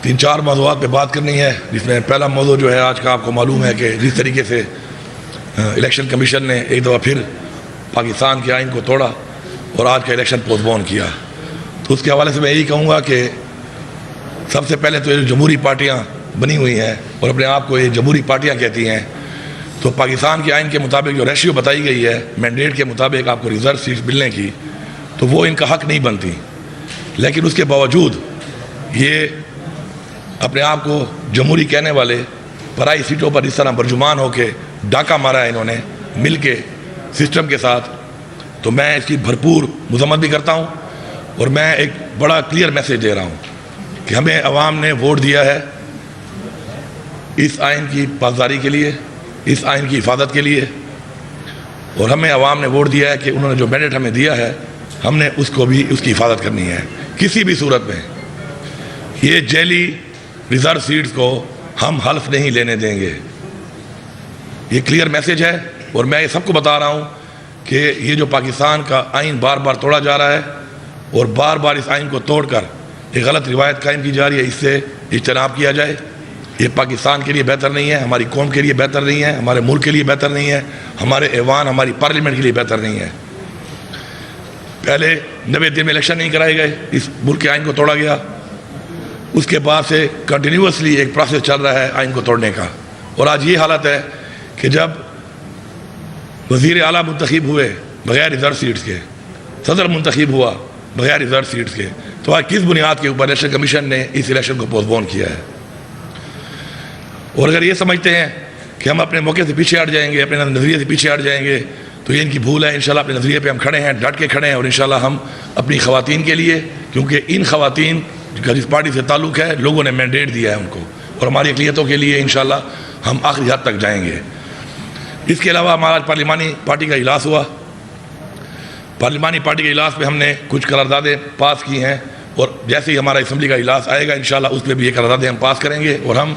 تین چار موضوعات پہ بات کرنی ہے، جس میں پہلا موضوع جو ہے آج کا آپ کو معلوم ہے کہ جس طریقے سے الیکشن کمیشن نے ایک دفعہ پھر پاکستان کے آئین کو توڑا اور آج کا الیکشن پوسٹ پون کیا، تو اس کے حوالے سے میں یہی کہوں گا کہ سب سے پہلے تو یہ جمہوری پارٹیاں بنی ہوئی ہیں اور اپنے آپ کو یہ جمہوری پارٹیاں کہتی ہیں، تو پاکستان کے آئین کے مطابق جو ریشیو بتائی گئی ہے مینڈیٹ کے مطابق آپ کو ریزرو سیٹس ملنے کی، تو وہ ان کا حق نہیں بنتی، لیکن اس کے باوجود یہ اپنے آپ کو جمہوری کہنے والے پرائی سیٹوں پر اس طرح برجمان ہو کے ڈاکہ مارا ہے انہوں نے مل کے سسٹم کے ساتھ، تو میں اس کی بھرپور مذمت بھی کرتا ہوں اور میں ایک بڑا کلیئر میسیج دے رہا ہوں کہ ہمیں عوام نے ووٹ دیا ہے اس آئین کی پاسداری کے لیے، اس آئین کی حفاظت کے لیے، اور ہمیں عوام نے ووٹ دیا ہے کہ انہوں نے جو مینڈیٹ ہمیں دیا ہے ہم نے اس کو بھی اس کی حفاظت کرنی ہے کسی بھی صورت میں۔ یہ جعلی ریزرو سیٹس کو ہم حلف نہیں لینے دیں گے، یہ کلیئر میسیج ہے، اور میں یہ سب کو بتا رہا ہوں کہ یہ جو پاکستان کا آئین بار بار توڑا جا رہا ہے اور بار بار اس آئین کو توڑ کر ایک غلط روایت قائم کی جا رہی ہے، اس سے اجتناب کیا جائے۔ یہ پاکستان کے لیے بہتر نہیں ہے، ہماری قوم کے لیے بہتر نہیں ہے، ہمارے ملک کے لیے بہتر نہیں ہے، ہمارے ایوان ہماری پارلیمنٹ کے لیے بہتر نہیں ہے۔ پہلے 90 دن میں الیکشن نہیں کرائے گئے، اس ملک کے آئین کو توڑا گیا، اس کے بعد سے کنٹینیوسلی ایک پروسیس چل رہا ہے آئین کو توڑنے کا، اور آج یہ حالت ہے کہ جب وزیر اعلیٰ منتخب ہوئے بغیر ریزرو سیٹس کے، صدر منتخب ہوا بغیر ریزرو سیٹس کے، تو آج کس بنیاد کے اوپر الیکشن کمیشن نے اس الیکشن کو پوسٹ پون کیا ہے؟ اور اگر یہ سمجھتے ہیں کہ ہم اپنے موقع سے پیچھے ہٹ جائیں گے، اپنے نظریے سے پیچھے ہٹ جائیں گے، تو یہ ان کی بھول ہے۔ انشاءاللہ اپنے نظریے پہ ہم کھڑے ہیں، ڈٹ کے کھڑے ہیں، اور انشاءاللہ ہم اپنی خواتین کے لیے، کیونکہ ان خواتین کا جس پارٹی سے تعلق ہے لوگوں نے مینڈیٹ دیا ہے ان کو، اور ہماری اقلیتوں کے لیے انشاءاللہ ہم آخری حد تک جائیں گے۔ اس کے علاوہ ہمارا پارلیمانی پارٹی کا اجلاس ہوا، پارلیمانی پارٹی کے اجلاس پہ ہم نے کچھ قراردادیں پاس کی ہیں، اور جیسے ہی ہمارا اسمبلی کا اجلاس آئے گا انشاءاللہ اس پہ بھی یہ قراردادیں ہم پاس کریں گے، اور ہم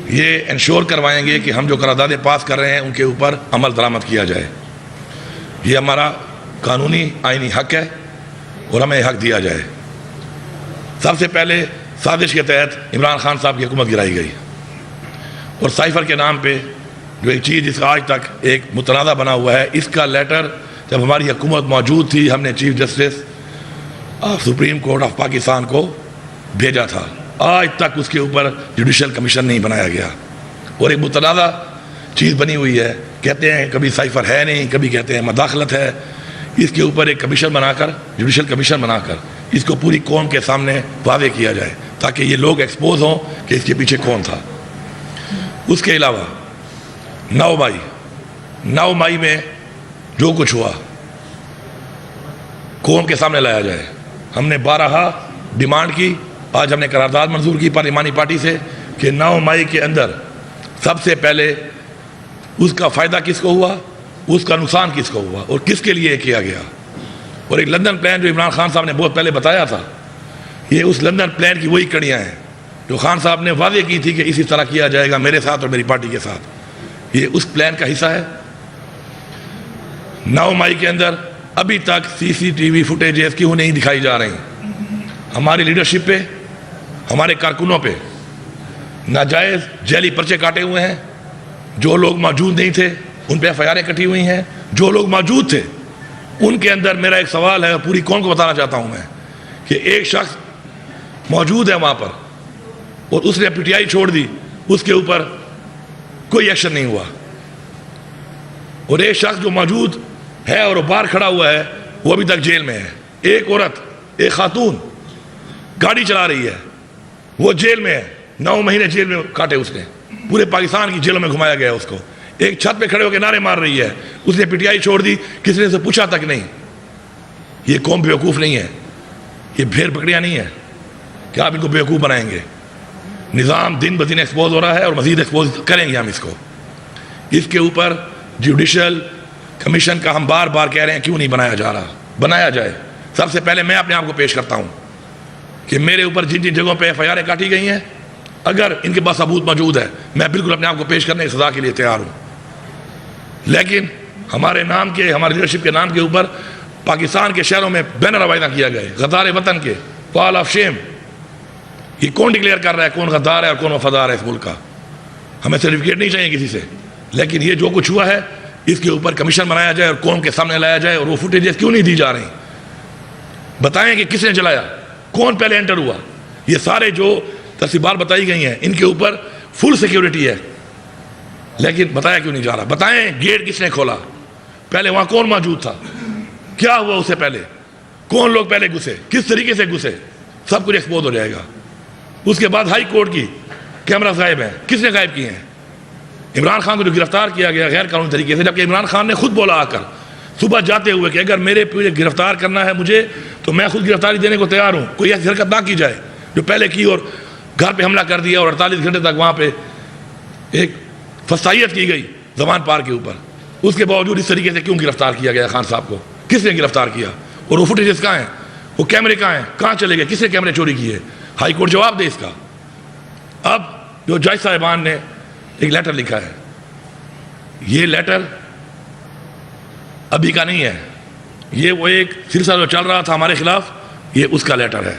یہ انشور کروائیں گے کہ ہم جو قراردادیں پاس کر رہے ہیں ان کے اوپر عمل درآمد کیا جائے۔ یہ ہمارا قانونی آئینی حق ہے اور ہمیں حق دیا جائے۔ سب سے پہلے سازش کے تحت عمران خان صاحب کی حکومت گرائی گئی، اور سائفر کے نام پہ جو ایک چیز جس کا آج تک ایک متنازع بنا ہوا ہے، اس کا لیٹر جب ہماری حکومت موجود تھی ہم نے chief justice supreme court of Pakistan کو بھیجا تھا، آج تک اس کے اوپر جوڈیشل کمیشن نہیں بنایا گیا، اور ایک متنازع چیز بنی ہوئی ہے، کہتے ہیں کبھی سائفر ہے نہیں، کبھی کہتے ہیں مداخلت ہے، اس کے اوپر ایک کمیشن بنا کر، جوڈیشل کمیشن بنا کر اس کو پوری قوم کے سامنے واضح کیا جائے تاکہ یہ لوگ ایکسپوز ہوں کہ اس کے پیچھے کون تھا۔ اس کے علاوہ 9 مئی میں جو کچھ ہوا قوم کے سامنے لایا جائے۔ ہم نے 12 ڈیمانڈ کی، آج ہم نے قرارداد منظور کی پارلیمانی پارٹی سے کہ 9 مئی کے اندر سب سے پہلے اس کا فائدہ کس کو ہوا، اس کا نقصان کس کو ہوا، اور کس کے لیے کیا گیا۔ اور ایک لندن پلان جو عمران خان صاحب نے بہت پہلے بتایا تھا، یہ اس لندن پلان کی وہی کڑیاں ہیں جو خان صاحب نے واضح کی تھی کہ اسی طرح کیا جائے گا میرے ساتھ اور میری پارٹی کے ساتھ، یہ اس پلان کا حصہ ہے۔ 9 مئی کے اندر ابھی تک CCTV فوٹیجز کیوں نہیں دکھائی جا رہی؟ ہماری لیڈرشپ پہ، ہمارے کارکنوں پہ ناجائز جعلی پرچے کاٹے ہوئے ہیں، جو لوگ موجود نہیں تھے ان پہ FIR کٹی ہوئی ہیں، جو لوگ موجود تھے ان کے اندر میرا ایک سوال ہے اور پوری قوم کو بتانا چاہتا ہوں میں کہ ایک شخص موجود ہے وہاں پر اور اس نے PTI چھوڑ دی، اس کے اوپر کوئی ایکشن نہیں ہوا، اور ایک شخص جو موجود ہے اور باہر کھڑا ہوا ہے وہ ابھی تک جیل میں ہے۔ ایک عورت، ایک خاتون گاڑی چلا رہی ہے، وہ جیل میں ہے، 9 مہینے جیل میں کاٹے اس نے، پورے پاکستان کی جیلوں میں گھمایا گیا اس کو۔ ایک چھت پہ کھڑے ہو کے نعرے مار رہی ہے، اس نے PTI چھوڑ دی، کسی نے اسے پوچھا تک نہیں۔ یہ قوم بیوقوف نہیں ہے، یہ بھیڑ بکریاں نہیں ہے کہ آپ ان کو بیوقوف بنائیں گے۔ نظام دن بدن ایکسپوز ہو رہا ہے اور مزید ایکسپوز کریں گے ہم اس کو۔ اس کے اوپر جوڈیشل کمیشن کا ہم بار بار کہہ رہے ہیں کیوں نہیں بنایا جا رہا، بنایا جائے۔ سب سے پہلے میں اپنے آپ کو پیش کرتا ہوں کہ میرے اوپر جن جن جگہوں پہ FIR کاٹی گئی ہیں، اگر ان کے پاس ثبوت موجود ہے میں بالکل اپنے آپ کو پیش کرنے کی سزا کے لیے تیار ہوں، لیکن ہمارے نام کے، ہماری لیڈرشپ کے نام کے اوپر پاکستان کے شہروں میں بینر عوائدہ کیا گئے، غدار وطن کے، وال آف شیم، یہ کون ڈکلیئر کر رہا ہے کون غدار ہے اور کون وفادار ہے اس ملک کا؟ ہمیں سرٹیفکیٹ نہیں چاہیے کسی سے، لیکن یہ جو کچھ ہوا ہے اس کے اوپر کمیشن بنایا جائے اور قوم کے سامنے لایا جائے. اور وہ فوٹیجز کیوں نہیں دی جا رہی؟ بتائیں کہ کس نے چلایا، کون پہلے انٹر ہوا. یہ سارے جو ترتیبات بتائی گئی ہیں ان کے اوپر فل سیکیورٹی ہے، لیکن بتایا کیوں نہیں جا رہا؟ بتائیں گیٹ کس نے کھولا، پہلے وہاں کون موجود تھا، کیا ہوا اس سے پہلے، کون لوگ پہلے گھسے، کس طریقے سے گھسے، سب کچھ ایکسپوز ہو جائے گا. اس کے بعد ہائی کورٹ کی کیمرہ غائب ہیں، کس نے غائب کیے ہیں؟ عمران خان کو جو گرفتار کیا گیا غیر قانونی طریقے سے، جبکہ عمران خان نے خود بولا آ کر صبح جاتے ہوئے کہ اگر میرے پورے گرفتار کرنا ہے مجھے تو میں خود گرفتاری دینے کو تیار ہوں، کوئی ایسی حرکت نہ کی جائے جو پہلے کی اور گھر پہ حملہ کر دیا اور 48 گھنٹے تک وہاں پہ ایک فسائیت کی گئی زمان پار کے اوپر. اس کے باوجود اس طریقے سے کیوں گرفتار کیا گیا خان صاحب کو؟ کس نے گرفتار کیا؟ اور وہ فوٹیجز کہاں ہیں، وہ کیمرے کہاں ہیں، کہاں چلے گئے، کس نے کیمرے چوری کیے؟ ہائی کورٹ جواب دے اس کا. اب جو جج صاحبان نے ایک لیٹر لکھا ہے، یہ لیٹر ابھی کا نہیں ہے، یہ وہ ایک سلسلہ جو چل رہا تھا ہمارے خلاف، یہ اس کا لیٹر ہے.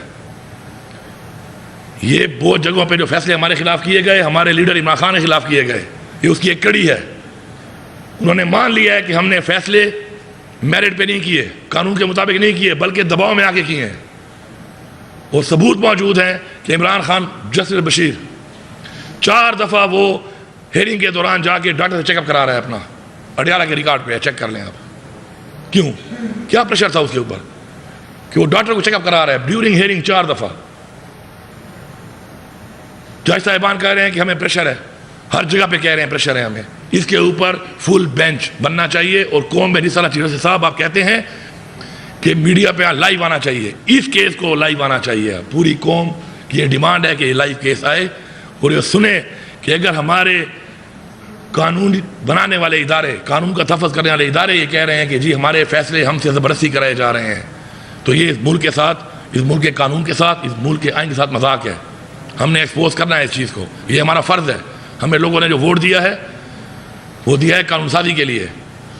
یہ بہت جگہوں پہ جو فیصلے ہمارے خلاف کیے گئے، ہمارے لیڈر عمران خان کے خلاف کیے گئے، یہ اس کی ایک کڑی ہے. انہوں نے مان لیا ہے کہ ہم نے فیصلے میرٹ پہ نہیں کیے، قانون کے مطابق نہیں کیے، بلکہ دباؤ میں آ کے کیے ہیں. اور ثبوت موجود ہیں کہ عمران خان جسٹس بشیر 4 دفعہ وہ ہیئرنگ کے دوران جا کے ڈاکٹر سے چیک اپ کرا رہا ہے اپنا، اڈیالہ کے ریکارڈ پہ ہے، چیک کر لیں آپ. کیوں؟ کیا پریشر تھا اس کے اوپر کہ وہ ڈاکٹر کو چیک اپ کرا رہا ہے ڈیورنگ ہیئرنگ 4 دفعہ؟ جج صاحبان کہہ رہے ہیں کہ ہمیں پریشر ہے، ہر جگہ پہ کہہ رہے ہیں پریشر ہے ہمیں. اس کے اوپر فل بینچ بننا چاہیے. اور قوم میں جس طرح چیزوں سے صاحب آپ کہتے ہیں کہ میڈیا پہ لائیو آنا چاہیے، اس کیس کو لائیو آنا چاہیے. پوری قوم کی یہ ڈیمانڈ ہے کہ یہ لائیو کیس آئے اور یہ سنیں کہ اگر ہمارے قانون بنانے والے ادارے، قانون کا تحفظ کرنے والے ادارے یہ کہہ رہے ہیں کہ جی ہمارے فیصلے ہم سے زبردستی کرائے جا رہے ہیں، تو یہ اس ملک کے ساتھ، اس ملک کے قانون کے ساتھ، اس ملک کے آئین کے ساتھ مذاق ہے. ہم نے ایکسپوز کرنا ہے اس چیز کو، یہ ہمارا فرض ہے. ہمیں لوگوں نے جو ووٹ دیا ہے وہ دیا ہے قانون سازی کے لیے،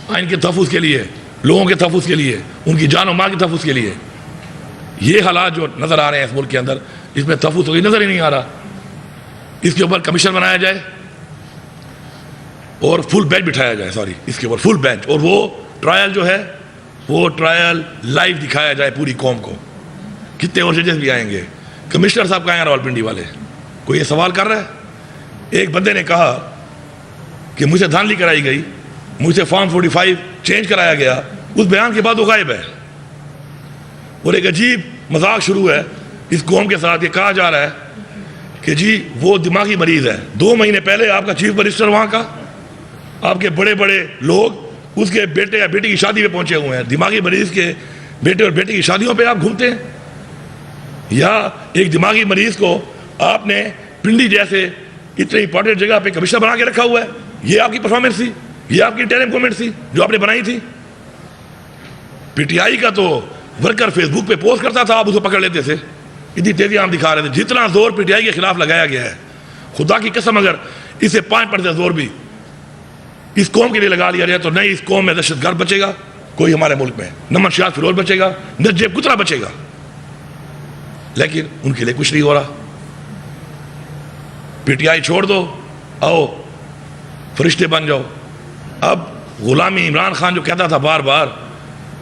آئین کے تحفظ کے لیے، لوگوں کے تحفظ کے لیے، ان کی جان و مال کے تحفظ کے لیے. یہ حالات جو نظر آ رہے ہیں اس ملک کے اندر، اس میں تحفظ کوئی نظر ہی نہیں آ رہا. اس کے اوپر کمیشن بنایا جائے اور فل بینچ بٹھایا جائے، اس کے اوپر فل بینچ، اور وہ ٹرائل جو ہے وہ ٹرائل لائیو دکھایا جائے پوری قوم کو. کتنے اور ججز بھی آئیں گے، کمشنر صاحب کہاں ہیں راولپنڈی والے؟ کوئی یہ سوال کر رہا ہے؟ ایک بندے نے کہا کہ مجھ سے دھاندلی کرائی گئی، مجھ سے فارم 45 چینج کرایا گیا، اس بیان کے بعد وہ غائب ہے. اور ایک عجیب مذاق شروع ہے اس قوم کے ساتھ، یہ کہا جا رہا ہے کہ جی وہ دماغی مریض ہے. 2 مہینے پہلے آپ کا چیف منسٹر وہاں کا، آپ کے بڑے بڑے لوگ اس کے بیٹے یا بیٹی کی شادی پہ پہنچے ہوئے ہیں. دماغی مریض کے بیٹے اور بیٹی کی شادیوں پہ آپ گھومتے ہیں؟ یا ایک دماغی مریض کو آپ نے پنڈی جیسے اتنی امپورٹنٹ جگہ پہ کمشنر بنا کے رکھا ہوا ہے؟ یہ آپ کی پرفارمنس تھی، یہ آپ کی ٹیلنٹ گورنمنٹ تھی جو آپ نے بنائی تھی. پی ٹی آئی کا تو ورکر فیس بک پہ پوسٹ کرتا تھا، آپ اس کو پکڑ لیتے تھے، اتنی تیزی ہم دکھا رہے تھے. جتنا زور پی ٹی آئی کے خلاف لگایا گیا ہے، خدا کی قسم اگر اسے 5% زور بھی اس قوم کے لیے لگا لیا جائے تو نہ اس قوم میں دہشت گرد بچے گا کوئی ہمارے ملک میں، نہ منشیات فروغ بچے گا، نہ جیب کترا بچے گا. لیکن ان کے لیے کچھ نہیں ہو رہا. پی ٹی آئی چھوڑ دو، آؤ فرشتے بن جاؤ. اب غلامی، عمران خان جو کہتا تھا بار بار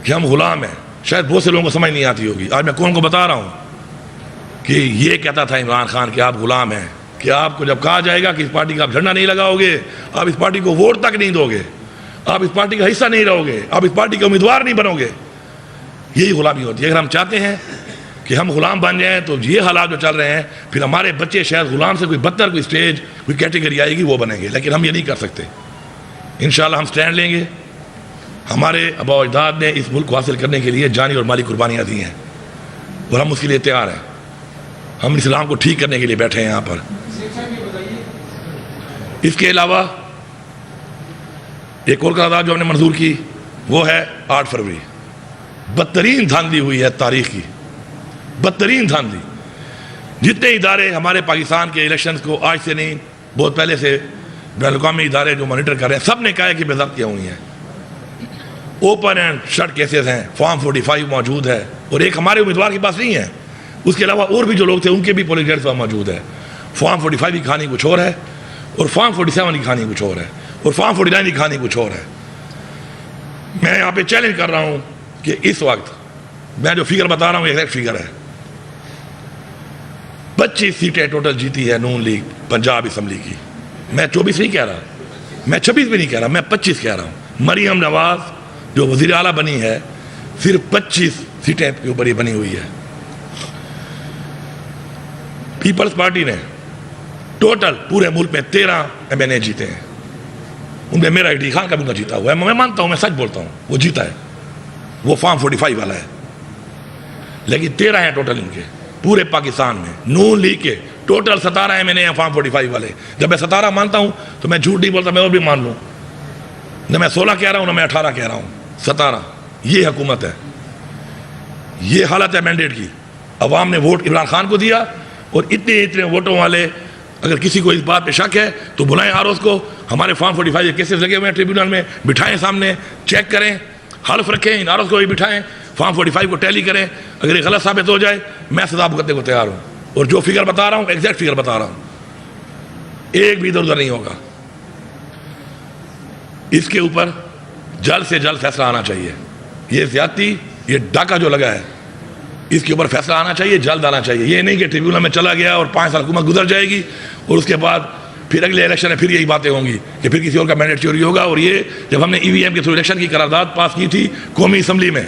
کہ ہم غلام ہیں، شاید بہت سے لوگوں کو سمجھ نہیں آتی ہوگی. آج میں کون کو بتا رہا ہوں کہ یہ کہتا تھا عمران خان کہ آپ غلام ہیں، کہ آپ کو جب کہا جائے گا کہ اس پارٹی کا آپ جھنڈا نہیں لگاؤ گے، آپ اس پارٹی کو ووٹ تک نہیں دو گے، آپ اس پارٹی کا حصہ نہیں رہو گے، آپ اس پارٹی کے امیدوار نہیں بنو گے. یہی غلامی ہوتی ہے. اگر ہم چاہتے ہیں کہ ہم غلام بن جائیں تو یہ حالات جو چل رہے ہیں، پھر ہمارے بچے شاید غلام سے کوئی بدتر کوئی اسٹیج، کوئی کیٹیگری آئے گی وہ بنیں گے. لیکن ہم یہ نہیں کر سکتے. انشاءاللہ ہم سٹینڈ لیں گے. ہمارے آباء و اجداد نے اس ملک کو حاصل کرنے کے لیے جانی اور مالی قربانیاں دی ہیں اور ہم اس کے لیے تیار ہیں. ہم اسلام کو ٹھیک کرنے کے لیے بیٹھے ہیں یہاں پر. اس کے علاوہ ایک اور قرارداد جو ہم نے منظور کی وہ ہے 8 فروری. بدترین دھاندلی ہوئی ہے تاریخ کی، بدترین دھاندلی. جتنے ادارے ہمارے پاکستان کے الیکشنز کو آج سے نہیں بہت پہلے سے بین الاقوامی ادارے جو مانیٹر کر رہے ہیں، سب نے کہا ہے کہ بے ضابطگیاں ہوئی ہیں. اوپن اینڈ شٹ کیسز ہیں، فارم 45 موجود ہے، اور ایک ہمارے امیدوار کے پاس نہیں ہے. اس کے علاوہ اور بھی جو لوگ تھے ان کے بھی پولیس گریڈ وہاں موجود ہے. فارم 45 کی کہانی کچھ اور ہے اور فارم 47 کی کہانی کچھ اور ہے اور فارم 49 کی کہانی کچھ اور ہے. میں یہاں پہ چیلنج کر رہا ہوں کہ اس وقت میں جو فگر بتا رہا ہوں ایگزیکٹ فگر ہے. 25 سیٹیں ٹوٹل جیتی ہے نون لیگ پنجاب اسمبلی کی. میں 24 نہیں کہہ رہا, میں 26 بھی نہیں کہہ رہا, میں 25 کہہ رہا ہوں. مریم نواز جو وزیر اعلیٰ بنی ہے صرف 25 سیٹیں کے اوپر یہ بنی ہوئی ہے. پیپلز پارٹی نے ٹوٹل پورے ملک میں 13 MNA جیتے ہیں. ان میں میرا ایڈی خان کا بھی نہ جیتا ہوا ہے, میں مانتا ہوں, میں سچ بولتا ہوں, وہ جیتا ہے, وہ فارم 45 والا ہے. لیکن 13 ہیں ٹوٹل ان کے پورے پاکستان میں. نون لیگ کے ٹوٹل 17 MNA ہیں فارم 45 والے. جب میں 17 مانتا ہوں تو میں جھوٹ نہیں بولتا, میں اور بھی مان لوں. نہ میں 16 کہہ رہا ہوں نہ میں 18 کہہ رہا ہوں, 17. یہ حکومت ہے, یہ حالت ہے مینڈیٹ کی. عوام نے ووٹ عمران خان کو دیا اور اتنے ووٹوں والے اگر کسی کو اس بات پہ شک ہے تو بلائیں آر اوز کو. ہمارے فارم 45 کے کیسز لگے ہوئے ہیں ٹریبیونل میں, بٹھائیں سامنے, چیک کریں, حلف رکھیں, ان آر اوز کو بھی بٹھائیں, فارم 45 کو ٹیلی کریں. اگر یہ غلط ثابت ہو جائے میں سزا بھگتنے کو تیار ہوں. اور جو فگر بتا رہا ہوں ایگزیکٹ فگر بتا رہا ہوں, ایک بھی ادھر ادھر نہیں ہوگا. اس کے اوپر جلد سے جلد فیصلہ آنا چاہیے. یہ زیادتی, یہ ڈاکہ جو لگا ہے, اس کے اوپر فیصلہ آنا چاہیے, جلد آنا چاہیے. یہ نہیں کہ ٹریبیونل میں چلا گیا اور 5 سال حکومت گزر جائے گی اور اس کے بعد پھر اگلے الیکشن میں پھر یہی باتیں ہوں گی کہ پھر کسی اور کا مینڈیٹ چوری ہوگا. اور یہ جب ہم نے EVM کے تھرو الیکشن کی قرارداد پاس کی تھی قومی اسمبلی میں,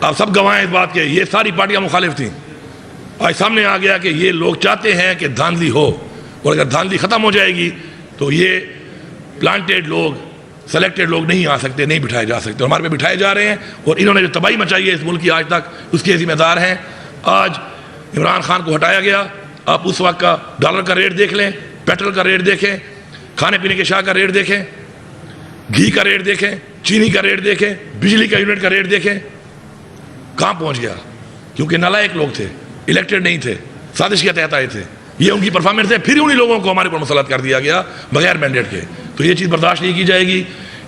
آپ سب گواہ ہیں اس بات کے, یہ ساری پارٹیاں مخالف تھیں. آج سامنے آ گیا کہ یہ لوگ چاہتے ہیں کہ دھاندلی ہو, اور اگر دھاندلی ختم ہو جائے گی تو یہ پلانٹیڈ لوگ, سلیکٹڈ لوگ نہیں آ سکتے, نہیں بٹھائے جا سکتے. ہمارے پہ بٹھائے جا رہے ہیں اور انہوں نے جو تباہی مچائی ہے اس ملک کی آج تک, اس کے ذمہ دار ہیں. آج عمران خان کو ہٹایا گیا, آپ اس وقت کا ڈالر کا ریٹ دیکھ لیں, پیٹرول کا ریٹ دیکھیں, کھانے پینے کے شاہ کا ریٹ دیکھیں, گھی کا ریٹ دیکھیں, چینی کا ریٹ دیکھیں, بجلی کا یونٹ کا ریٹ دیکھیں, کہاں پہنچ گیا. کیونکہ نالائق لوگ تھے, الیکٹڈ نہیں تھے, سازش کے تحت آئے تھے. یہ ان کی پرفارمنس ہے. پھر انہی لوگوں کو ہمارے پر مسلط کر دیا گیا بغیر مینڈیٹ کے. تو یہ چیز برداشت نہیں کی جائے گی.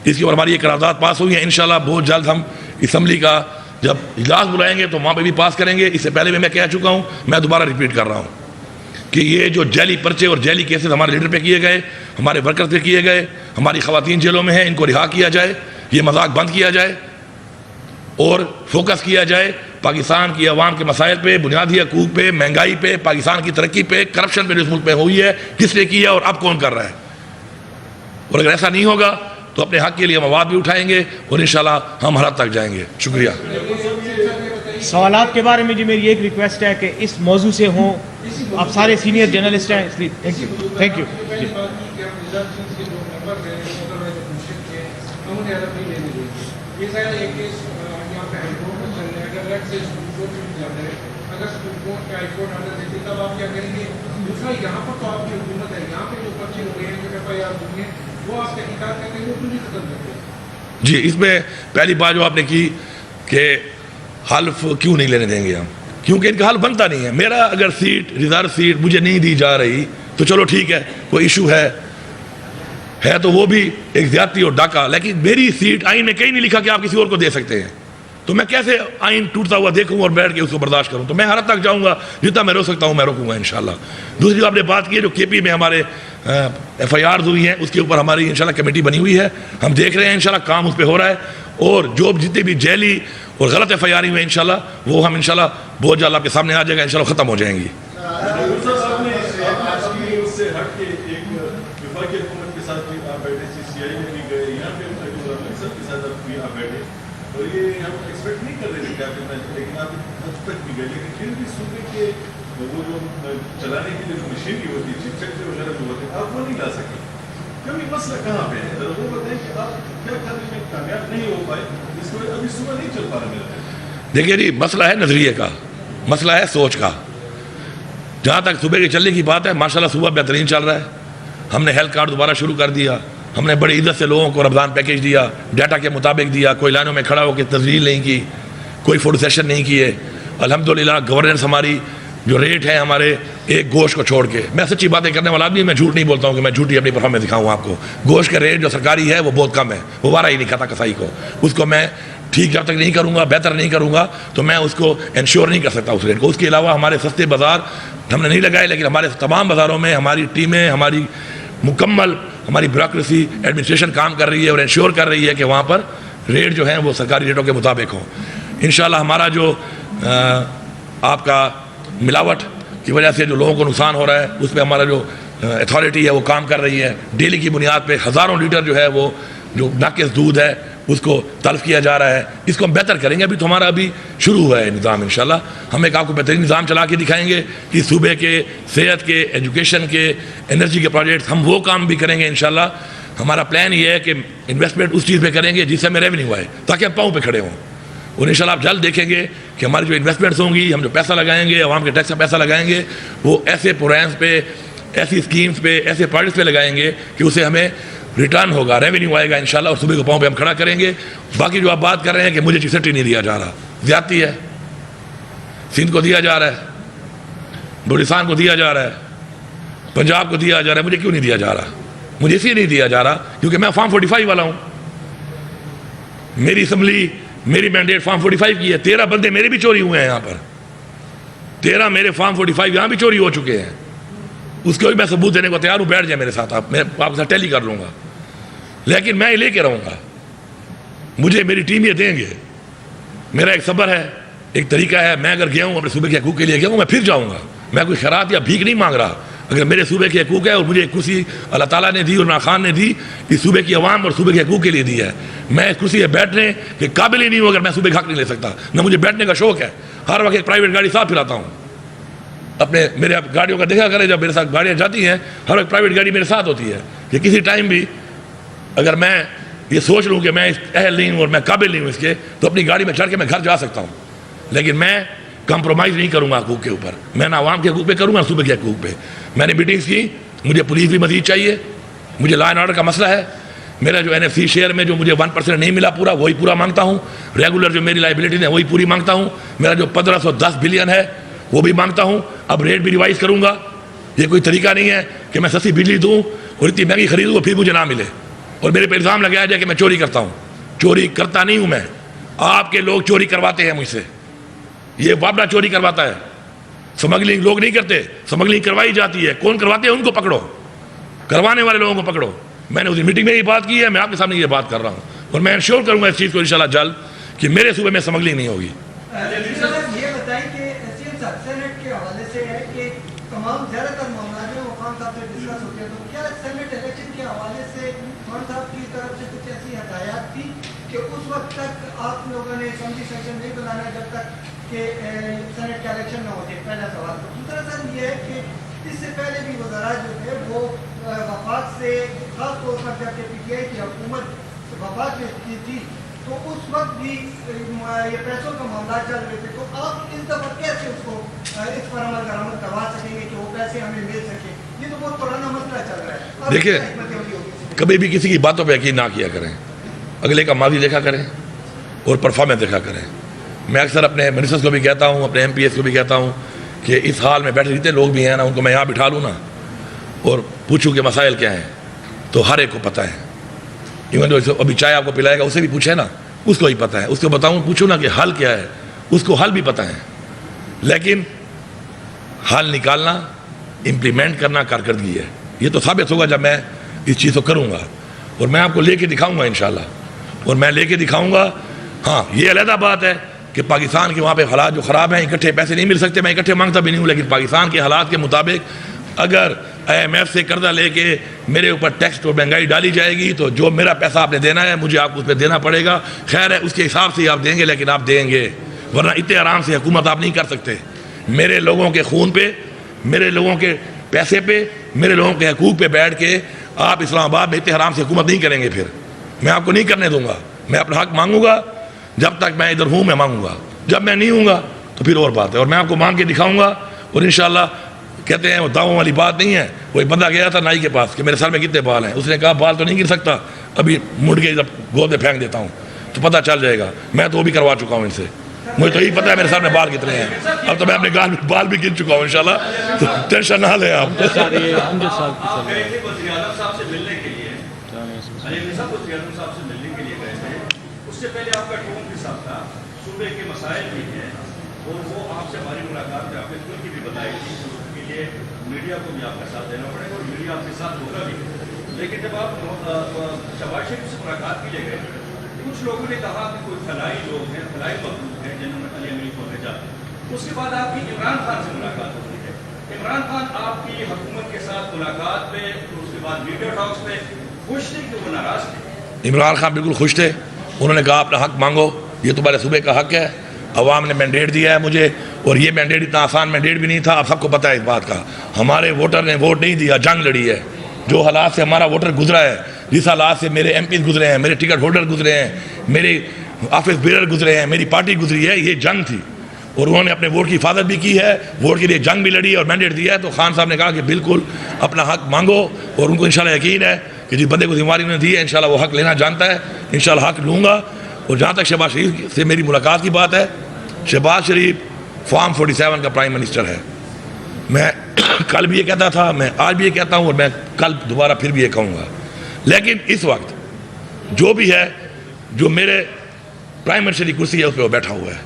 اس کے اوپر ہماری یہ قرارداد پاس ہوئی ہے. انشاءاللہ بہت جلد ہم اسمبلی کا جب اجلاس بلائیں گے تو وہاں پہ بھی پاس کریں گے. اس سے پہلے بھی میں کہہ چکا ہوں, میں دوبارہ ریپیٹ کر رہا ہوں کہ یہ جو جعلی پرچے اور جعلی کیسز ہمارے لیڈر پہ کیے گئے, ہمارے ورکرز پہ کیے گئے, ہماری خواتین جیلوں میں ہیں, ان کو رہا کیا جائے. یہ مذاق بند کیا جائے اور فوکس کیا جائے پاکستان کی عوام کے مسائل پہ, بنیادی حقوق پہ, مہنگائی پہ, پاکستان کی ترقی پہ, کرپشن پہ جو اس ملک میں ہوئی ہے, کس نے کیا اور اب کون کر رہا ہے. اور اگر ایسا نہیں ہوگا تو اپنے حق کے لیے ہم آواز بھی اٹھائیں گے اور انشاءاللہ ہم حالت تک جائیں گے. شکریہ. سوالات کے بارے میں جی میری ایک ریکویسٹ ہے کہ اس موضوع سے ہوں, آپ سارے سینئر جرنلسٹ ہیں, اس لیے تھینک یو. جی, اس میں پہلی بات جو آپ نے کی کہ حلف کیوں نہیں لینے دیں گے ہم, کیونکہ ان کا حلف بنتا نہیں ہے. میرا اگر سیٹ ریزرو سیٹ مجھے نہیں دی جا رہی تو چلو ٹھیک ہے, کوئی ایشو ہے تو وہ بھی ایک زیادتی اور ڈاکہ. لیکن میری سیٹ آئین میں کہیں نہیں لکھا کہ آپ کسی اور کو دے سکتے ہیں, تو میں کیسے آئین ٹوٹتا ہوا دیکھوں اور بیٹھ کے اس کو برداشت کروں. تو میں حالت تک جاؤں گا, جتنا میں روک سکتا ہوں میں روکوں گا انشاءاللہ. دوسری آپ نے بات کی ہے جو KP میں ہمارے FIRs ہوئی ہیں, اس کے اوپر ہماری انشاءاللہ کمیٹی بنی ہوئی ہے. ہم دیکھ رہے ہیں انشاءاللہ کام اس پہ ہو رہا ہے, اور جو جتنے بھی جعلی اور غلط FIR ہوئے انشاءاللہ وہ ہم انشاءاللہ بہت جلد آپ کے سامنے آ جائے گا, انشاءاللہ ختم ہو جائیں گی. چلانے کی جو مشینری ہوتی ہے, چیف سیکرٹری وغیرہ جو ہوتے ہیں, آپ وہ نہیں لا سکتے. کبھی مسئلہ کہاں پہ ہے, وہ بتائیں کہ آپ کیا کرنے میں کامیاب نہیں ہو پائے, اس کو ابھی صبح نہیں چل پا رہا میرا. دیکھیے جی, مسئلہ ہے نظریے کا, مسئلہ ہے سوچ کا. جہاں تک صبح کے چلنے کی بات ہے, ماشاءاللہ صبح بہترین چل رہا ہے. ہم نے ہیلتھ کارڈ دوبارہ شروع کر دیا, ہم نے بڑی عزت سے لوگوں کو رمضان پیکیج دیا, ڈیٹا کے مطابق دیا, کوئی لائنوں میں کھڑا ہو کے تزلیل نہیں کی, کوئی فوڈ سیشن نہیں کیے. الحمدللہ گورننس ہماری جو ریٹ ہے ہمارے ایک گوشت کو چھوڑ کے, میں سچی باتیں کرنے والا آدمی, میں جھوٹ نہیں بولتا ہوں کہ میں جھوٹی اپنی پرفارمنس دکھاؤں آپ کو. گوشت کا ریٹ جو سرکاری ہے وہ بہت کم ہے, وہ وارہ ہی نہیں کھاتا کسائی کو, اس کو میں ٹھیک جب تک نہیں کروں گا، بہتر نہیں کروں گا، تو میں اس کو انشور نہیں کر سکتا اس ریٹ کو. اس کے علاوہ ہمارے سستے بازار ہم نے نہیں لگائے، لیکن ہمارے تمام بازاروں میں ہماری ٹیمیں، ہماری مکمل ہماری بیوروکریسی ایڈمنسٹریشن کام کر رہی ہے اور انشور کر رہی ہے کہ وہاں پر ریٹ جو ہیں وہ سرکاری ریٹوں کے مطابق ہوں. انشاءاللہ ہمارا جو آپ کا ملاوٹ کی وجہ سے جو لوگوں کو نقصان ہو رہا ہے اس پہ ہمارا جو اتھارٹی ہے وہ کام کر رہی ہے. ڈیلی کی بنیاد پہ ہزاروں لیٹر جو ہے وہ جو ناقص دودھ ہے اس کو تلف کیا جا رہا ہے. اس کو ہم بہتر کریں گے. ابھی تو ہمارا ابھی شروع ہوا ہے نظام. انشاءاللہ ہم ایک آپ کو بہترین نظام چلا کے دکھائیں گے کہ صوبے کے صحت کے، ایجوکیشن کے، انرجی کے پروجیکٹس ہم وہ کام بھی کریں گے انشاءاللہ. ہمارا پلان یہ ہے کہ انویسٹمنٹ اس چیز پہ کریں گے جس سے ہمیں ریونیو آئے تاکہ ہم پاؤں پہ کھڑے ہوں. اور انشاءاللہ آپ جلد دیکھیں گے کہ ہماری جو انویسٹمنٹس ہوں گی، ہم جو پیسہ لگائیں گے، عوام کے ٹیکس کا پیسہ لگائیں گے، وہ ایسے پروگرامس پہ، ایسی اسکیمس پہ، ایسے پروجیکٹس پہ لگائیں گے کہ اسے ہمیں ریٹرن ہوگا، ریونیو آئے گا انشاءاللہ، اور صوبے کو پاؤں پہ ہم کھڑا کریں گے. باقی جو آپ بات کر رہے ہیں کہ مجھے چیف سیکرٹری نہیں دیا جا رہا، زیادتی ہے. سندھ کو دیا جا رہا ہے، بلوچستان کو دیا جا رہا ہے، پنجاب کو دیا جا رہا ہے. مجھے کیوں نہیں دیا جا رہا؟ مجھے اس لیے نہیں دیا جا رہا کیونکہ میں فارم 45 والا ہوں. میری اسمبلی، میری مینڈیٹ فارم 45 کی ہے. 13 بندے میرے بھی چوری ہوئے ہیں یہاں پر. 13 میرے فارم 45 یہاں بھی چوری ہو چکے ہیں. اس کو بھی میں ثبوت دینے کو تیار ہوں. بیٹھ جائے میرے ساتھ، میں آپ کے ساتھ ٹیلی کر لوں گا. لیکن میں یہ لے کے رہوں گا. مجھے میری ٹیم یہ دیں گے. میرا ایک صبر ہے، ایک طریقہ ہے. میں اگر گیا ہوں اپنے صوبے کے حقوق کے لیے گیا ہوں، میں پھر جاؤں گا. میں کوئی خیرات یا بھیک نہیں مانگ رہا. اگر میرے صوبے کے حقوق ہے اور مجھے ایک کرسی اللہ تعالیٰ نے دی اور عمران خان نے دی، اس صوبے کی عوام اور صوبے کے حقوق کے لیے دی ہے. میں اس کرسی پہ بیٹھنے کے قابل ہی نہیں ہوں اگر میں صوبے کا حق نہیں لے سکتا. نہ مجھے بیٹھنے کا شوق ہے. ہر وقت ایک پرائیویٹ گاڑی ساتھ پھراتا ہوں. اپنے میرے گاڑیوں کا دیکھا کرے، جب میرے ساتھ گاڑیاں جاتی ہیں ہر ایک پرائیویٹ گاڑی میرے ساتھ ہوتی ہے کہ کسی ٹائم بھی اگر میں یہ سوچ لوں کہ میں اہل نہیں ہوں اور میں قابل نہیں ہوں اس کے، تو اپنی گاڑی میں چڑھ کے میں گھر جا سکتا ہوں. لیکن میں کمپرومائز نہیں کروں گا حقوق کے اوپر. میں نہ عوام کے حقوق پہ کروں گا نہ صوبے کے حقوق پہ. میں نے میٹنگز کی. مجھے پولیس بھی مزید چاہیے. مجھے لا اینڈ آرڈر کا مسئلہ ہے. میرا جو NFC شیئر میں جو مجھے 1% نہیں ملا پورا، وہی پورا مانگتا ہوں. ریگولر جو میری لائبلٹی ہے وہی پوری مانگتا ہوں. میرا جو 1510 بلین ہے وہ بھی مانگتا ہوں. اب ریٹ بھی ریوائز کروں گا. یہ کوئی طریقہ نہیں ہے کہ میں سستی بجلی دوں اور اتنی مہنگی خریدوں اور پھر مجھے نہ ملے اور میرے پہ الزام لگایا جائے کہ میں چوری کرتا ہوں. چوری کرتا نہیں ہوں میں. آپ کے لوگ چوری کرواتے ہیں مجھ سے. یہ بابلا چوری کرواتا ہے. سمگلنگ لوگ نہیں کرتے، سمگلنگ کروائی جاتی ہے. کون کرواتے ہیں ان کو پکڑو، کروانے والے لوگوں کو پکڑو. میں نے اس میٹنگ میں یہ بات کی ہے، میں آپ کے سامنے یہ بات کر رہا ہوں اور میں انشور کروں گا اس چیز کو انشاءاللہ جلد کہ میرے صوبے میں سمگلنگ نہیں ہوگی. یہ بتائیں کہ سینٹ کے حوالے سے ہے کہ تمام زیادہ تر معاملات جو خان صاحب سے ڈسکس ہوتے ہیں، تو کیا سینٹ الیکشن کے حوالے سے خان صاحب کی طرف سے کچھ ایسی ہدایات تھی کہ اس وقت تک آپ لوگوں نے اسمبلی سیشن نہیں بلانا جب تک کہ سینٹ کا الیکشن نہ ہو جائے؟ پہلا سوال. دوسرا سر یہ ہے کہ اس سے پہلے بھی وزراء جو تھے وہ وفاق سے، خاص طور پر جب کہ PTI کی حکومت وفاق میں کی تھی تو اس وقت بھی یہ پیسوں کا معاملات چل رہے تھے. تو آپ اس دفعہ کیسے اس کو اس پر عمل درآمد کروا سکیں گے کہ وہ پیسے ہمیں مل سکیں؟ یہ تو بہت پرانا مسئلہ چل رہا ہے. دیکھیے، کبھی بھی کسی کی باتوں پہ یقین نہ کیا کریں. اگلے کا ماضی دیکھا کریں اور پرفارمنس دیکھا کریں. میں اکثر اپنے منسٹرز کو بھی کہتا ہوں، اپنے MPs کو بھی کہتا ہوں کہ اس حال میں بیٹھے جتنے لوگ بھی ہیں نا، ان کو میں یہاں بٹھا لوں نا اور پوچھوں کہ مسائل کیا ہیں تو ہر ایک کو پتہ ہے. ایون جو ابھی چائے آپ کو پلائے گا اسے بھی پوچھے نا، اس کو ہی پتہ ہے. اس کو بتاؤں، پوچھوں نا کہ حل کیا ہے، اس کو حل بھی پتہ ہے. لیکن حل نکالنا، امپلیمنٹ کرنا کارکردگی ہے. یہ تو ثابت ہوگا جب میں اس چیز کو کروں گا اور میں آپ کو لے کے دکھاؤں گا انشاءاللہ. اور میں لے کے دکھاؤں گا. ہاں، یہ علیحدہ بات ہے کہ پاکستان کے وہاں پہ حالات جو خراب ہیں، اکٹھے پیسے نہیں مل سکتے. میں اکٹھے مانگتا بھی نہیں ہوں، لیکن پاکستان کے حالات کے مطابق اگر IMF سے قرضہ لے کے میرے اوپر ٹیکس اور مہنگائی ڈالی جائے گی تو جو میرا پیسہ آپ نے دینا ہے مجھے آپ کو اس پہ دینا پڑے گا. خیر ہے، اس کے حساب سے ہی آپ دیں گے، لیکن آپ دیں گے، ورنہ اتنے آرام سے حکومت آپ نہیں کر سکتے. میرے لوگوں کے خون پہ، میرے لوگوں کے پیسے پہ، میرے لوگوں کے حقوق پہ بیٹھ کے آپ اسلام آباد میں اتنے آرام سے حکومت نہیں کریں گے. پھر میں آپ کو نہیں کرنے دوں گا. میں اپنا حق مانگوں گا. جب تک میں ادھر ہوں میں مانگوں گا. جب میں نہیں ہوں گا تو پھر اور بات ہے. اور میں آپ کو مانگ کے دکھاؤں گا. اور انشاءاللہ کہتے ہیں وہ دعووں والی بات نہیں ہے. وہ ایک بندہ گیا تھا نائی کے پاس کہ میرے سر میں کتنے بال ہیں. اس نے کہا بال تو نہیں گر سکتا، ابھی مڑ کے جب گود میں پھینک دیتا ہوں تو پتہ چل جائے گا. میں تو وہ بھی کروا چکا ہوں ان سے. مجھے تو یہی پتہ ہے میرے سر میں بال کتنے ہیں. اب تو میں اپنے بال بھی گن چکا ہوں انشاءاللہ. تو ٹینشن نہ لیں آپ. اس سے پہلے آپ کا ٹون کے ساتھ تھا صوبے کے مسائل بھی ہیں اور وہ آپ سے ہماری ملاقات میں آپ نے ان کی بھی بتائی تھی کہ یہ میڈیا کو بھی آپ کا ساتھ دینا پڑے گا اور میڈیا آپ کے ساتھ ہوگا بھی. لیکن جب آپ شہباز شریف سے ملاقات کے لیے گئے کچھ لوگوں نے کہا کہ کوئی فلائی لوگ ہیں فلائی مخلوق ہیں جنہوں نے علی امیر کو بھیجا. اس کے بعد آپ کی عمران خان سے ملاقات ہو رہی ہے. عمران خان آپ کی حکومت کے ساتھ ملاقات پہ اس کے بعد میڈیا ٹاکس پہ خوش تھے کہ وہ ناراض تھے؟ عمران خان بالکل خوش تھے. انہوں نے کہا اپنا حق مانگو, یہ تمہارے صوبے کا حق ہے, عوام نے مینڈیٹ دیا ہے مجھے, اور یہ مینڈیٹ اتنا آسان مینڈیٹ بھی نہیں تھا. آپ سب کو پتہ ہے اس بات کا. ہمارے ووٹر نے ووٹ نہیں دیا, جنگ لڑی ہے. جو حالات سے ہمارا ووٹر گزرا ہے, جس حالات سے میرے ایم پیز گزرے ہیں, میرے ٹکٹ ہولڈر گزرے ہیں, میرے آفس بیرر گزرے ہیں, میری پارٹی گزری ہے, یہ جنگ تھی. اور انہوں نے اپنے ووٹ کی حفاظت بھی کی ہے, ووٹ کے لیے جنگ بھی لڑی ہے اور مینڈیٹ دیا ہے. تو خان صاحب نے کہا کہ بالکل اپنا حق مانگو, اور ان کو انشاءاللہ یقین ہے کہ جس بندے کو ذمہ داری انہوں نے دی ہے انشاءاللہ وہ حق لینا جانتا ہے. انشاءاللہ حق لوں گا. اور جہاں تک شہباز شریف سے میری ملاقات کی بات ہے, شہباز شریف فارم 47 کا پرائم منسٹر ہے. میں کل بھی یہ کہتا تھا, میں آج بھی یہ کہتا ہوں, اور میں کل دوبارہ پھر بھی یہ کہوں گا. لیکن اس وقت جو بھی ہے, جو میرے پرائم منسٹر کی کرسی ہے اس پہ وہ بیٹھا ہوا ہے.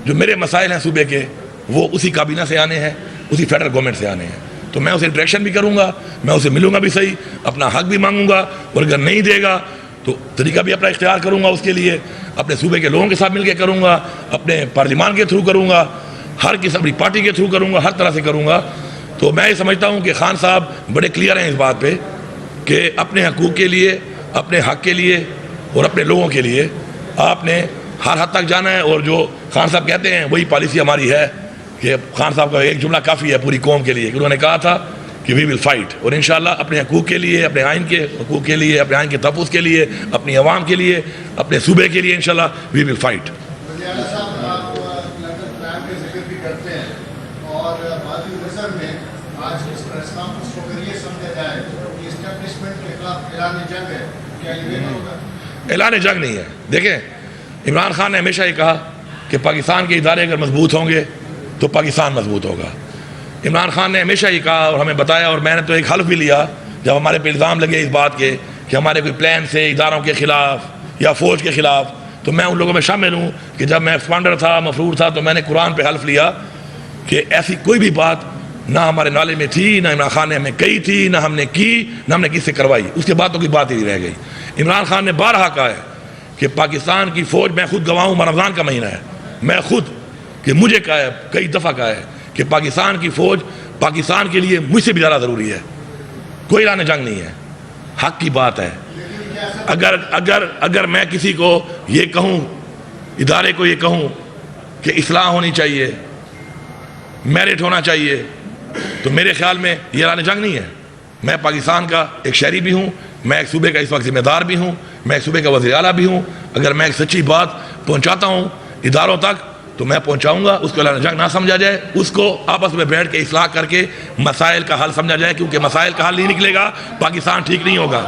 جو میرے مسائل ہیں صوبے کے وہ اسی کابینہ سے آنے ہیں, اسی فیڈرل گورنمنٹ سے آنے ہیں. تو میں اسے انٹریکشن بھی کروں گا, میں اسے ملوں گا بھی صحیح, اپنا حق بھی مانگوں گا, اور اگر نہیں دے گا تو طریقہ بھی اپنا اختیار کروں گا اس کے لیے. اپنے صوبے کے لوگوں کے ساتھ مل کے کروں گا, اپنے پارلیمان کے تھرو کروں گا, ہر قسم اپنی پارٹی کے تھرو کروں گا, ہر طرح سے کروں گا. تو میں یہ سمجھتا ہوں کہ خان صاحب بڑے کلیئر ہیں اس بات پہ کہ اپنے حقوق کے لیے, اپنے حق کے لیے اور اپنے لوگوں کے لیے آپ نے ہر حد تک جانا ہے. اور جو خان صاحب کہتے ہیں وہی پالیسی ہماری ہے کہ خان صاحب کا ایک جملہ کافی ہے پوری قوم کے لیے کہ انہوں نے کہا تھا کہ وی ول فائٹ. اور انشاءاللہ اپنے حقوق کے لیے, اپنے آئین کے حقوق کے لیے, اپنے آئین کے تحفظ کے لیے, اپنی عوام کے لیے, اپنے صوبے کے لیے انشاءاللہ وی ول فائٹ. اعلان جنگ نہیں ہے. دیکھیں عمران خان نے ہمیشہ یہ کہا کہ پاکستان کے ادارے اگر مضبوط ہوں گے تو پاکستان مضبوط ہوگا. عمران خان نے ہمیشہ یہ کہا اور ہمیں بتایا, اور میں نے تو ایک حلف بھی لیا جب ہمارے پہ الزام لگے اس بات کے کہ ہمارے کوئی پلان سے اداروں کے خلاف یا فوج کے خلاف, تو میں ان لوگوں میں شامل ہوں کہ جب میں ایکسپانڈر تھا, مفرور تھا, تو میں نے قرآن پہ حلف لیا کہ ایسی کوئی بھی بات نہ ہمارے نالے میں تھی, نہ عمران خان نے ہمیں کہی تھی, نہ ہم نے کی, نہ ہم نے کس سے کروائی. اس کے بعد تو کوئی بات ہی نہیں رہ گئی. عمران خان نے بارہا کہا ہے کہ پاکستان کی فوج, میں خود گواہ ہوں, رمضان کا مہینہ ہے, میں خود کہ مجھے کہا ہے, کئی دفعہ کہا ہے کہ پاکستان کی فوج پاکستان کے لیے مجھ سے بھی زیادہ ضروری ہے. کوئی اعلان جنگ نہیں ہے, حق کی بات ہے. اگر میں کسی کو یہ کہوں, ادارے کو یہ کہوں کہ اصلاح ہونی چاہیے, میرٹ ہونا چاہیے, تو میرے خیال میں یہ اعلان جنگ نہیں ہے. میں پاکستان کا ایک شہری بھی ہوں, میں ایک صوبے کا اس وقت ذمہ دار بھی ہوں, میں ایک صوبے کا وزیر اعلیٰ بھی ہوں. اگر میں ایک سچی بات پہنچاتا ہوں اداروں تک تو میں پہنچاؤں گا. اس کو اعلان جنگ نہ سمجھا جائے, اس کو آپس میں بیٹھ کے اصلاح کر کے مسائل کا حل سمجھا جائے, کیونکہ مسائل کا حل نہیں نکلے گا پاکستان ٹھیک نہیں ہوگا.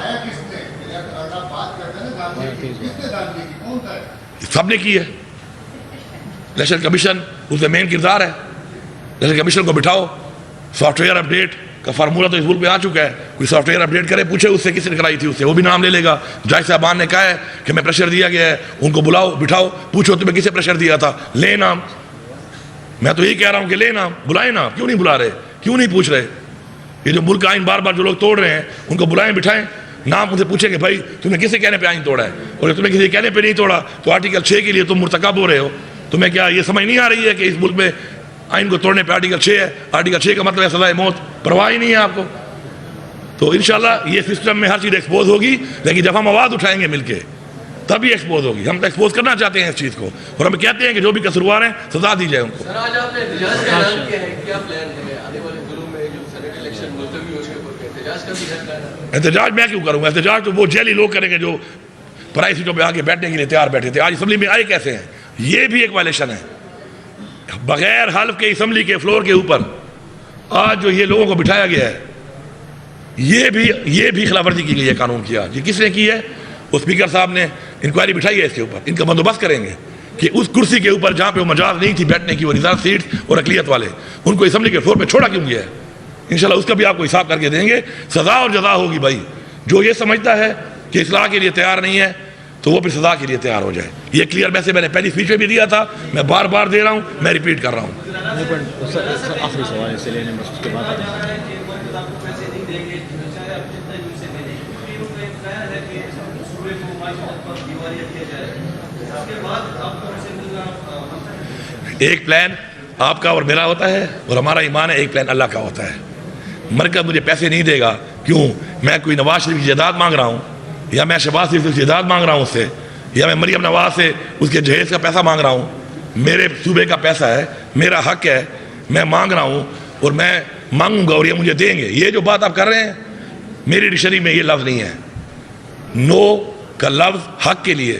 سب نے کی ہے. الیکشن کمیشن اس میں مین کردار ہے. الیکشن کمیشن کو بٹھاؤ, سافٹ ویئر اپڈیٹ کا فارمولہ تو اس ملک پہ آ چکا ہے. کوئی سافٹ ویئر اپڈیٹ کرے, پوچھے اس سے کس نے کرائی تھی, اس سے وہ بھی نام لے لے گا. جج صاحبان نے کہا ہے کہ میں پریشر دیا گیا ہے, ان کو بلاؤ, بٹھاؤ, پوچھو تمہیں کسے پریشر دیا تھا, لے نام. میں تو یہی کہہ رہا ہوں کہ لے نام, بلائیں نام. کیوں نہیں بلا رہے, کیوں نہیں پوچھ رہے؟ یہ جو ملک کا آئین بار بار جو لوگ توڑ رہے ہیں ان کو بلائیں, بٹھائیں, نام ان سے پوچھیں کہ بھائی تمہیں کسے کہنے پہ آئین توڑا ہے, اور تمہیں کسی کہنے پہ نہیں توڑا تو آرٹیکل 6 کے لیے تم مرتکب ہو رہے ہو. تمہیں کیا یہ سمجھ نہیں آ رہی ہے کہ اس ملک میں آئین کو توڑنے پہ آرٹیکل 6 ہے, آرٹیکل 6 کا مطلب ہے سزائے موت, پرواہ ہی نہیں ہے آپ کو. تو انشاءاللہ یہ سسٹم میں ہر چیز ایکسپوز ہوگی, لیکن جب ہم آواز اٹھائیں گے مل کے تبھی ایکسپوز ہوگی. ہم تو ایکسپوز کرنا چاہتے ہیں اس چیز کو, اور ہم کہتے ہیں کہ جو بھی قصوروار ہیں سزا دی جائے ان کو. سر آج آپ نے احتجاج کا اعلان کیا ہے, کیا پلان ہے آنے والے دنوں میں جو سینیٹ الیکشن ملتوی ہو اس کے اوپر احتجاج کا بھی ہے؟ احتجاج میں کیوں کروں گا؟ احتجاج تو وہ جیلی لوگ کریں گے جو پرائی سیٹوں پہ آ کے بیٹھنے کے لیے تیار بیٹھے تھے. آج اسمبلی میں آئے کیسے ہیں؟ یہ بھی ایک وائلیشن ہے. بغیر حلف کے اسمبلی کے فلور کے اوپر آج جو یہ لوگوں کو بٹھایا گیا ہے, یہ بھی خلاف ورزی کی گئی ہے قانون کی. آج یہ کس نے کی ہے؟ وہ اسپیکر صاحب نے انکوائری بٹھائی ہے اس کے اوپر. ان کا بندوبست کریں گے کہ اس کرسی کے اوپر جہاں پہ وہ مجاز نہیں تھی بیٹھنے کی, وہ ریزرو سیٹس اور اقلیت والے, ان کو اسمبلی کے فلور پہ چھوڑا کیوں گیا ہے. انشاءاللہ اس کا بھی آپ کو حساب کر کے دیں گے. سزا اور جزا ہوگی بھائی. جو یہ سمجھتا ہے کہ اصلاح کے لیے تیار نہیں ہے تو وہ پھر سزا کے لیے تیار ہو جائے. یہ کلیئر میسج میں نے پہلی اسپیچ میں بھی دیا تھا, میں بار بار دے رہا ہوں, میں ریپیٹ کر رہا ہوں. آخری سوال ہے اس سے لینے بس اس کے بعد ایک پلان آپ کا اور میرا ہوتا ہے, اور ہمارا ایمان ہے ایک پلان اللہ کا ہوتا ہے. مرکز مجھے پیسے نہیں دے گا, کیوں؟ میں کوئی نواز شریف کی جائیداد مانگ رہا ہوں, یا میں شہباز شریف کی جائیداد مانگ رہا ہوں اس سے, یا میں مریم نواز سے اس کے جہیز کا پیسہ مانگ رہا ہوں. میرے صوبے کا پیسہ ہے, میرا حق ہے, میں مانگ رہا ہوں اور میں مانگوں گا اور یہ مجھے دیں گے. یہ جو بات آپ کر رہے ہیں میری ڈکشنری میں یہ لفظ نہیں ہے. نو کا لفظ حق کے لیے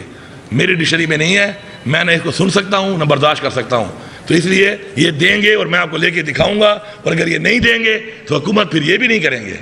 میری ڈکشنری میں نہیں ہے. میں نہ اس کو سن سکتا ہوں نہ برداشت کر سکتا ہوں. تو اس لیے یہ دیں گے اور میں آپ کو لے کے دکھاؤں گا, اور اگر یہ نہیں دیں گے تو حکومت پھر یہ بھی نہیں کریں گے.